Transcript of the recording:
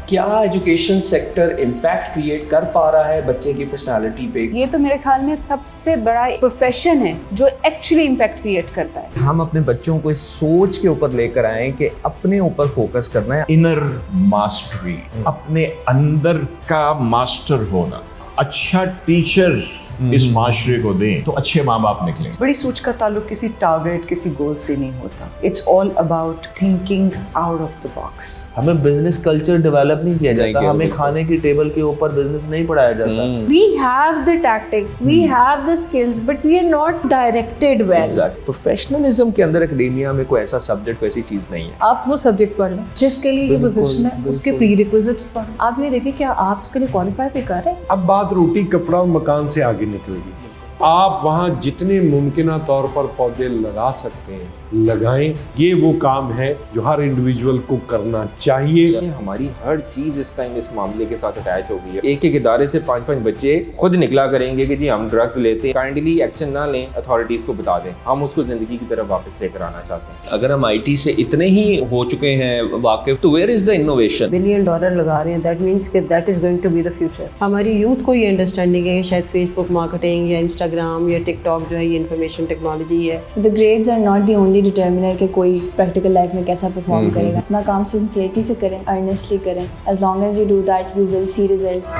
کیا education sector impact create کر پا رہا ہے بچے کی پرسنالٹی پہ؟ یہ تو میرے خیال میں سب سے بڑا پروفیشن ہے جو ایکچولی امپیکٹ کریٹ کرتا ہے. ہم اپنے بچوں کو اس سوچ کے اوپر لے کر آئیں کہ اپنے اوپر فوکس کرنا ہے. انر ماسٹری، اپنے اندر کا ماسٹر ہونا. اچھا ٹیچر اس معاشرے کو دیں تو اچھے ماں باپ نکلیں. بڑی سوچ کا تعلق کسی ٹارگیٹ، کسی گول سے نہیں ہوتا. It's all about thinking out of the box. ہمیں بزنس کلچر ڈیولپ نہیں کیا جاتا، ہمیں کھانے کی ٹیبل کے اوپر بزنس نہیں پڑھایا جاتا. We have the tactics, we have the skills, but we are not directed well. Professionalism کے اندر اکیڈیمیا میں کوئی ایسا سبجیکٹ، کوئی ایسی چیز نہیں ہے. آپ وہ سبجیکٹ پڑھ لیں جس کے لیے یہ پوزیشن ہے، اس کے پری ریکوزٹس پڑھیں. آپ یہ دیکھیں کیا آپ اس کے لیے کوالیفائی بھی کر رہے ہیں. اب بات روٹی کپڑا اور مکان سے آگے نکل گئی. آپ وہاں جتنے ممکنہ طور پر پودے لگا سکتے ہیں لگائیں. یہ وہ کام ہے جو ہر انڈیویجول کو کرنا چاہیے. ہماری ہر چیز اس ٹائم اس معاملے کے ساتھ اٹیچ ہو گئی ہے. ایک ادارے سے 5 بچے خود نکلا کریں گے کہ جی ہم ڈرگز لیتے ہیں، کائنڈلی ایکشن نہ لیں، اتھارٹیز کو بتا دیں. ہم اس کو زندگی کی طرف واپس لے کر آنا چاہتے ہیں. اگر ہم آئی ٹی سے اتنے ہی ہو چکے ہیں واقف تو where is the innovation? $1 billion لگا رہے ہیں، دیٹ مینس کہ that is going to be the future. ہماری یوتھ کو یہ انڈرسٹینڈنگ ہے کہ شاید فیس بک مارکیٹنگ یا انسٹاگرام یا ٹک ٹاک جو ہے یہ انفارمیشن ٹیکنالوجی ہے. The grades are not the only determiner کہ کوئی پریکٹیکل لائف میں کیسا پرفارم کرے گا. اپنا کام سنسیئرٹی سے کریں، ارنیسٹلی کریں. As long as you do that, you will see results.